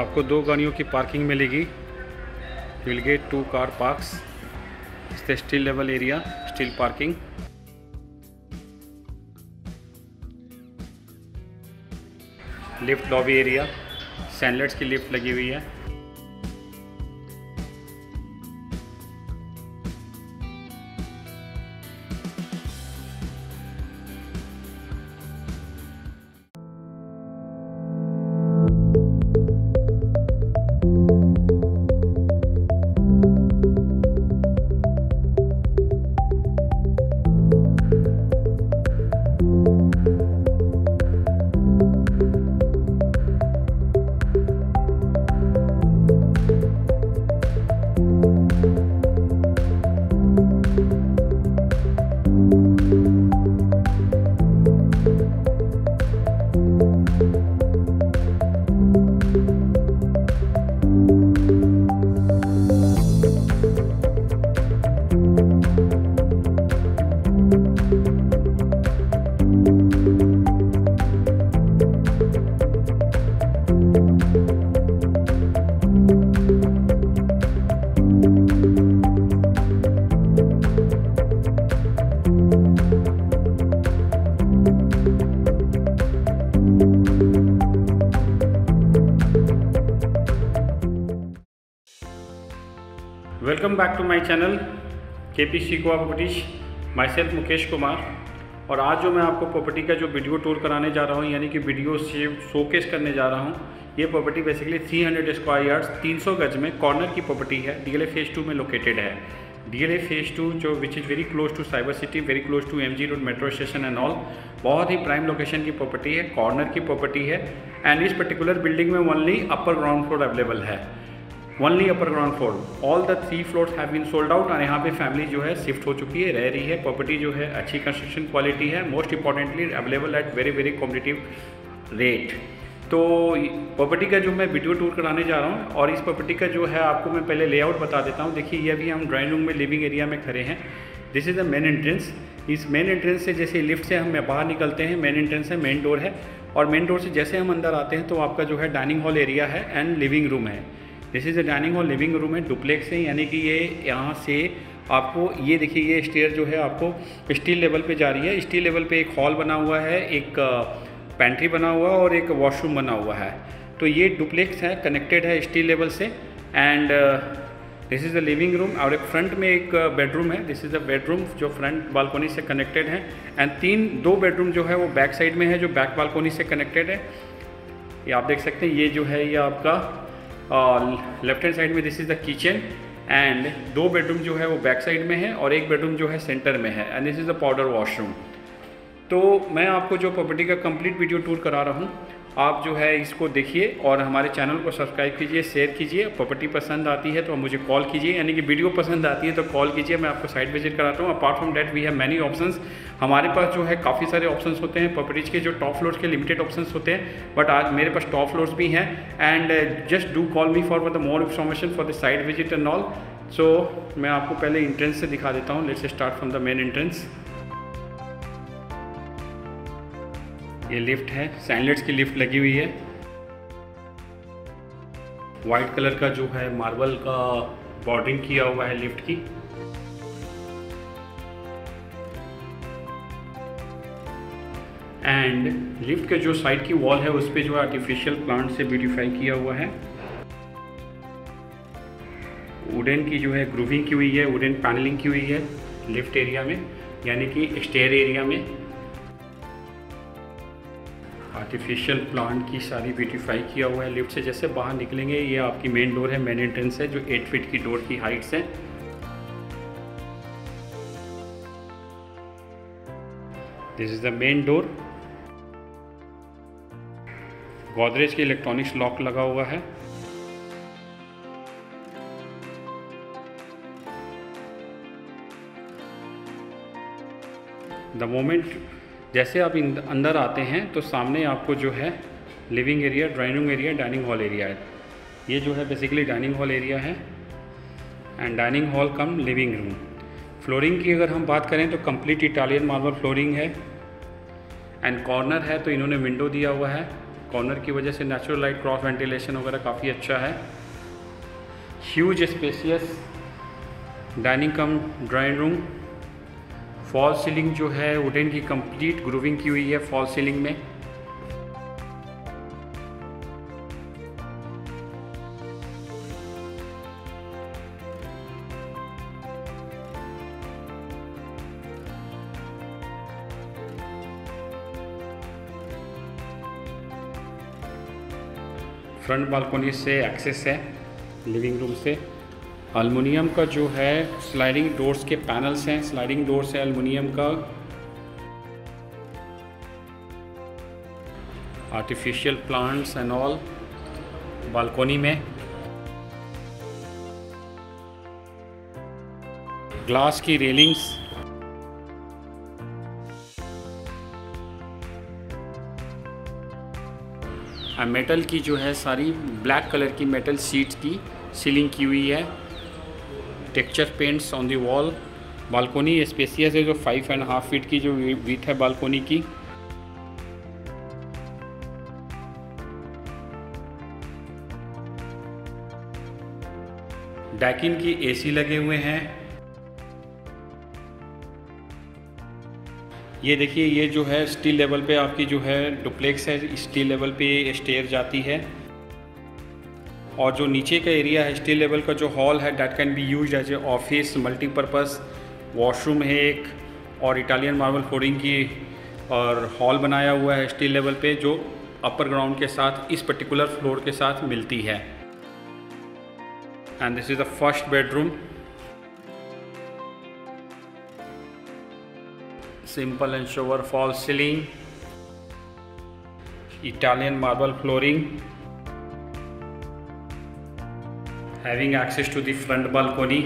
आपको 2 गाड़ियों की पार्किंग मिलेगी। You will get 2 car parks. Stilt level area, stilt parking. Lift lobby area, सैंडलेट्स की लिफ्ट लगी हुई है। Welcome back to my channel KP Shikwa properties. Myself Mukesh Kumar. और आज जो मैं आपको प्रॉपर्टी का जो वीडियो टूर कराने जा रहा हूँ, यानी कि वीडियो से शोकेस करने जा रहा हूँ, ये प्रॉपर्टी बेसिकली 300 स्क्वायर यार्ड्स 300 गज में कॉर्नर की प्रॉपर्टी है। डीएलए फेज़ 2 में लोकेटेड है। डीएलए फेज़ 2 जो which is very close to cyber city, very close to MG road metro station and all. बहुत ही प्राइम लोकेशन की प्रॉपर्टी है, कॉर्नर की प्रॉपर्टी है। एंड इस पर्टिकुलर बिल्डिंग में only upper ground floor available है। Only upper ground floor. All the 3 floors have been sold out और यहाँ पे फैमिली जो है शिफ्ट हो चुकी है, रह रही है। प्रॉपर्टी जो है अच्छी कंस्ट्रक्शन क्वालिटी है, most importantly available at very very competitive rate. तो प्रॉपर्टी का जो मैं वीडियो टूर कराने जा रहा हूँ, और इस प्रॉपर्टी का जो है आपको मैं पहले लेआउट बता देता हूँ। देखिए, ये अभी हम ड्राइंग रूम में लिविंग एरिया में खड़े हैं। This is the main entrance. इस मेन एंट्रेंस से जैसे लिफ्ट से हम बाहर निकलते हैं, मेन एंट्रेंस है, मेन डोर है। और मेन डोर से जैसे हम अंदर आते हैं तो आपका जो है डाइनिंग हॉल एरिया है एंड लिविंग रूम है। This is the dining hall, living room है, डुप्लेक्स है। यानी कि ये यहाँ से आपको ये देखिए, ये स्टेयर जो है आपको स्टील लेवल पे जा रही है। स्टील लेवल पे एक हॉल बना हुआ है, एक पेंट्री बना हुआ है और एक वॉशरूम बना हुआ है। तो ये डुप्लेक्स है, कनेक्टेड है स्टील लेवल से। And this is the living room. और एक फ्रंट में एक बेडरूम है। दिस इज़ द बेडरूम जो फ्रंट बालकोनी से कनेक्टेड है। एंड 2 बेडरूम जो है वो बैक साइड में है, जो बैक बालकोनी से कनेक्टेड है। ये आप देख सकते हैं। ये जो है ये आपका लेफ्ट हैंड साइड में this is the kitchen. And 2 bedroom जो है वो बैक साइड में है और एक बेडरूम जो है सेंटर में है। And this is the powder washroom. तो मैं आपको जो प्रॉपर्टी का कंप्लीट वीडियो टूर करा रहा हूँ, आप जो है इसको देखिए और हमारे चैनल को सब्सक्राइब कीजिए, शेयर कीजिए। प्रॉपर्टी पसंद आती है तो मुझे कॉल कीजिए, यानी कि वीडियो पसंद आती है तो कॉल कीजिए, मैं आपको साइट विजिट कराता हूँ। Apart from that we have many options. हमारे पास जो है काफ़ी सारे ऑप्शंस होते हैं प्रॉपर्टीज़ के। जो टॉप फ्लोर्स के लिमिटेड ऑप्शंस होते हैं, बट आज मेरे पास टॉप फ्लोर्स भी हैं। And just do call me for the more information for the site visit and all. So मैं आपको पहले एंट्रेंस से दिखा देता हूँ। Let's start from the main entrance. ये लिफ्ट है, सैंडलेट्स की लिफ्ट लगी हुई है। वाइट कलर का जो है मार्बल का बॉर्डरिंग किया हुआ है लिफ्ट की। एंड लिफ्ट के जो साइड की वॉल है उस पर जो आर्टिफिशियल प्लांट से ब्यूटीफाई किया हुआ है। वुडन की जो है ग्रूविंग की हुई है, वुडन पैनलिंग की हुई है लिफ्ट एरिया में, यानी कि स्टेयर एरिया में। आर्टिफिशियल प्लांट की सारी ब्यूटीफाई किया हुआ है। लिफ्ट से जैसे बाहर निकलेंगे, ये आपकी मेन डोर है, मेन एंट्रेंस है, जो 8 फीट की डोर की हाइट्स है। This is the main door. Godrej के इलेक्ट्रॉनिक्स लॉक लगा हुआ है। द मोमेंट जैसे आप अंदर आते हैं तो सामने आपको जो है living area, drawing room area, dining hall area है। ये जो है बेसिकली डाइनिंग हॉल एरिया है and dining hall come living room. Flooring की अगर हम बात करें तो कंप्लीट इटालियन मार्बल फ्लोरिंग है। एंड कॉर्नर है तो इन्होंने विंडो दिया हुआ है। कॉर्नर की वजह से नेचुरल लाइट क्रॉस वेंटिलेशन वगैरह काफ़ी अच्छा है। ह्यूज स्पेसियस डाइनिंग कम ड्राइंग रूम। फॉल सीलिंग जो है वुडन की कंप्लीट ग्रूविंग की हुई है फॉल सीलिंग में। फ्रंट बालकोनी से एक्सेस है लिविंग रूम से। एल्युमिनियम का जो है स्लाइडिंग डोर्स के पैनल्स हैं, स्लाइडिंग डोर्स है एल्युमिनियम का। Artificial plants and all balcony में। ग्लास की रेलिंग्स। मेटल की जो है सारी ब्लैक कलर की मेटल शीट्स की सीलिंग की हुई है। Texture paints on the wall. Balcony spacious है जो 5.5 फीट की जो विड्थ है बालकोनी की। डैकिन की एसी लगे हुए हैं। ये देखिए, ये जो है स्टील लेवल पे आपकी जो है डुप्लेक्स है, स्टील लेवल पे स्टेयर जाती है। और जो नीचे का एरिया है स्टील लेवल का जो हॉल है that can be used as a office multipurpose. Washroom है एक, और इटालियन मार्बल फ्लोरिंग की और हॉल बनाया हुआ है स्टील लेवल पे जो अपर ग्राउंड के साथ इस पर्टिकुलर फ्लोर के साथ मिलती है। And this is the first bedroom. Simple and shower false ceiling, Italian marble flooring, having access to the front balcony.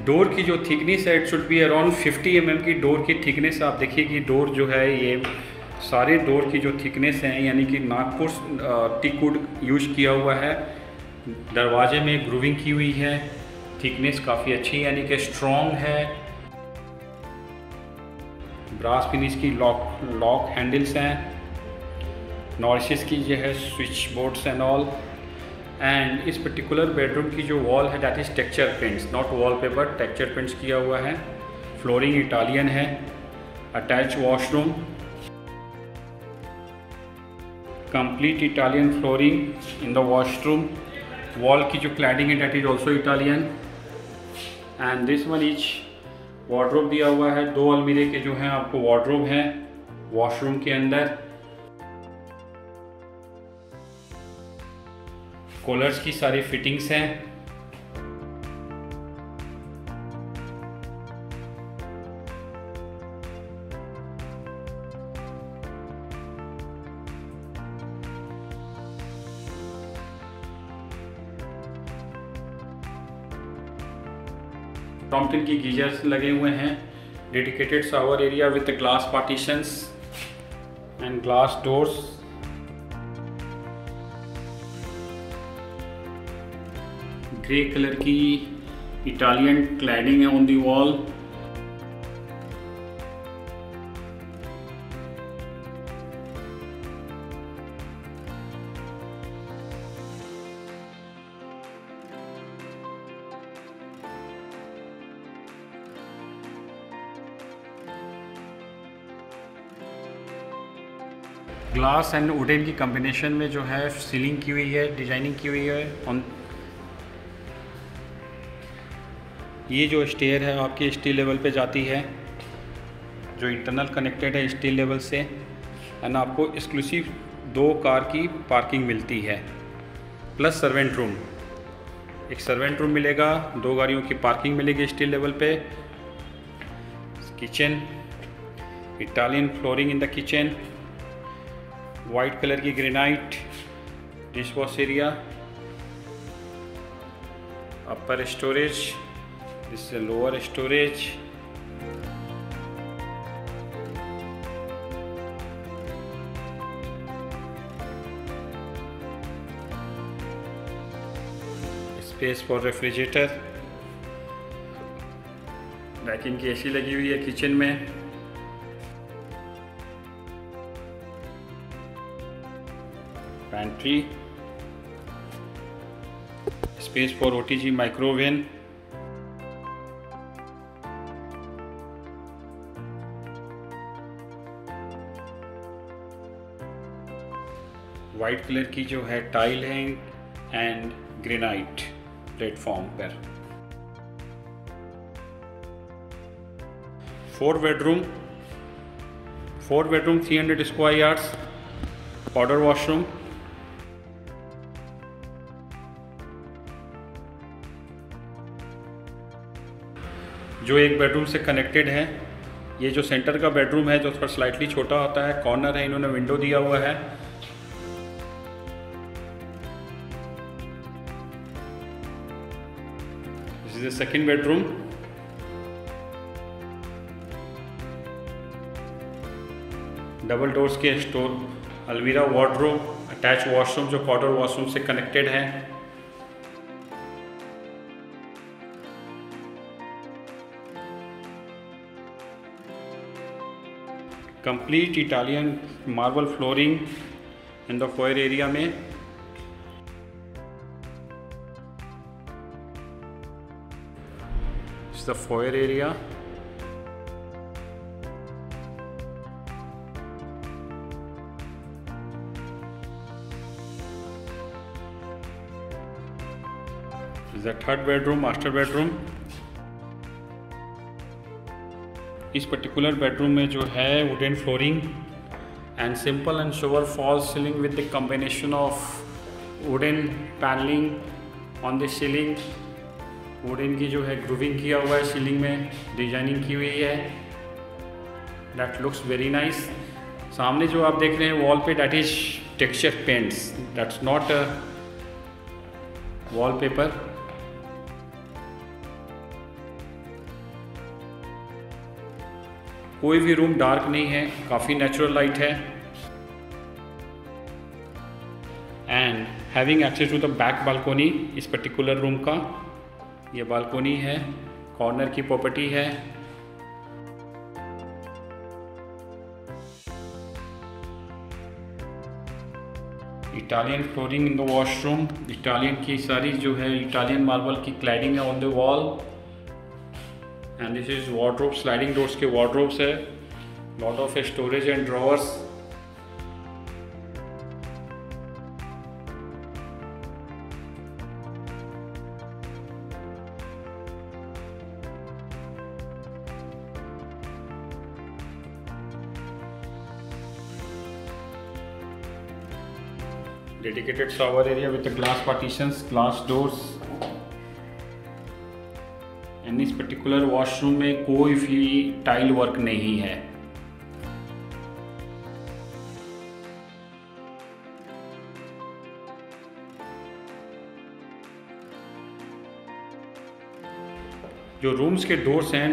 Door की जो थिकनेस है it should be around 50 mm की डोर की थिकनेस। आप देखिए कि डोर जो है ये सारे डोर की जो थिकनेस है यानी कि नागपुर टीक वुड यूज किया हुआ है। दरवाजे में ग्रूविंग की हुई है। थिकनेस काफ़ी अच्छी यानी कि स्ट्रॉन्ग है। ब्रास फिनिश की लॉक हैंडल्स हैं। नॉरिशेस की जो है switch boards and all. And इस पर्टिकुलर बेडरूम की जो वॉल है that is texture paints, not wallpaper, texture paints किया हुआ है। फ्लोरिंग इटालियन है। Attach washroom, complete Italian flooring in the washroom. Wall की जो क्लैडिंग है that is also Italian. And this one is wardrobe दिया हुआ है। 2 अलमीरे के जो हैं आपको वार्डरोब हैं वॉशरूम के अंदर। कूलर्स की सारी फिटिंग्स हैं। टॉम्पटन की गीजर्स लगे हुए हैं। Dedicated shower area with glass partitions and glass doors. Grey colour की इटालियन क्लैडिंग है on the wall. Glass and wooden की कॉम्बिनेशन में जो है सीलिंग की हुई है, डिजाइनिंग की हुई है ऑन। ये जो स्टेयर है आपकी स्टील लेवल पे जाती है जो इंटरनल कनेक्टेड है स्टील लेवल से। एंड आपको एक्सक्लूसिव 2 कार की पार्किंग मिलती है प्लस सर्वेंट रूम। एक सर्वेंट रूम मिलेगा, 2 गाड़ियों की पार्किंग मिलेगी स्टील लेवल पे। Kitchen, Italian flooring in the kitchen, white colour की granite dish wash area, upper storage, this is lower storage. Space for refrigerator, Daikin की एसी लगी हुई है किचन में। Pantry, space for OTG microwave, white colour की जो है tile है एंड ग्रेनाइट प्लेटफॉर्म पर। 4 bedroom 300 square yards, powder washroom. जो एक बेडरूम से कनेक्टेड है, ये जो सेंटर का बेडरूम है जो थोड़ा स्लाइटली छोटा होता है, कॉर्नर है, इन्होंने विंडो दिया हुआ है। This is the second bedroom. Double doors के स्टोर, अलमीरा, वार्डरोब, अटैच वॉशरूम जो पाउडर वॉशरूम से कनेक्टेड है। Complete Italian marble flooring in the foyer area में। It's the foyer area. It's the third bedroom, master bedroom. इस particular bedroom में जो है wooden flooring and simple and sober fall ceiling with the combination of wooden panelling on the ceiling. Wooden की जो है grooving किया हुआ है सीलिंग में, डिजाइनिंग की हुई है। That looks very nice. सामने जो आप देख रहे हैं वॉल पे, that is texture paints, that's not wallpaper. कोई भी रूम डार्क नहीं है, काफ़ी नेचुरल लाइट है। And having access to the back balcony इस पर्टिकुलर रूम का। ये बालकोनी है, कॉर्नर की प्रॉपर्टी है। Italian flooring in the washroom. Italian की सारी जो है इटालियन मार्बल की क्लैडिंग है on the wall. And this is wardrobe, sliding doors के वार्डरोब्स है। Lot of storage and drawers. Dedicated shower area with the glass partitions, glass doors। And इस particular washroom में कोई भी टाइल वर्क नहीं है। जो रूम्स के डोर्स हैं,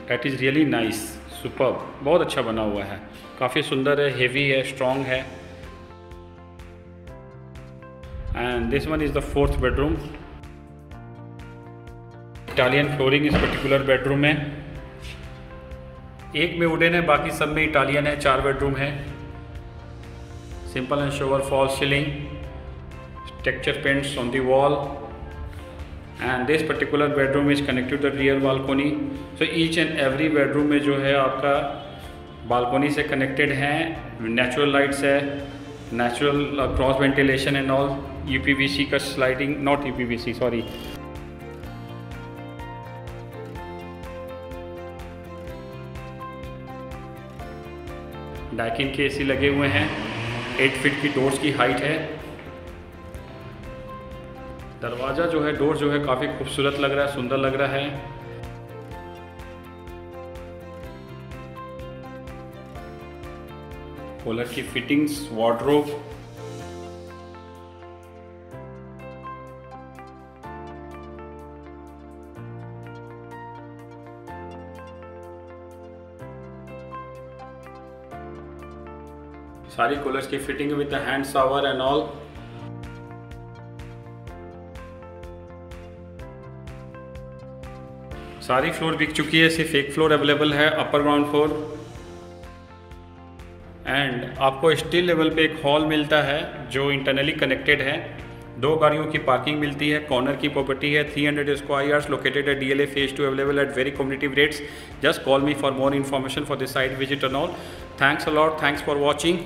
that is really nice, superb, बहुत अच्छा बना हुआ है, काफ़ी सुंदर है, हेवी है, स्ट्रॉन्ग है। And this one is the fourth bedroom. Italian flooring इस पर्टिकुलर बेडरूम में। एक में वुडन है, बाकी सब में इटालियन है। 4 बेडरूम है। Simple and sober fall ceiling, texture paints on the wall. And this particular bedroom is connected to the rear balcony. So each and every bedroom में जो है आपका बालकोनी से कनेक्टेड है। नेचुरल लाइट्स है, natural cross ventilation and all. UPVC का sliding, not UPVC, sorry, Daikin के AC लगे हुए हैं। 8 फीट की डोर्स की हाइट है। दरवाज़ा जो है, डोर जो है काफ़ी खूबसूरत लग रहा है, सुंदर लग रहा है। कूलर की फिटिंग्स, वार्डरोब, सारी कूलर्स की fitting with the hand shower and all. सारी फ्लोर बिक चुकी है, सिर्फ एक फ्लोर अवेलेबल है, अपर ग्राउंड फ्लोर। एंड आपको स्टील लेवल पे एक हॉल मिलता है जो इंटरनली कनेक्टेड है। 2 गाड़ियों की पार्किंग मिलती है, कॉर्नर की प्रॉपर्टी है, 300 square yards, located at DLA Phase 2, available at very competitive rates. Just call me for more information for this site visit and all. Thanks a lot, thanks for watching.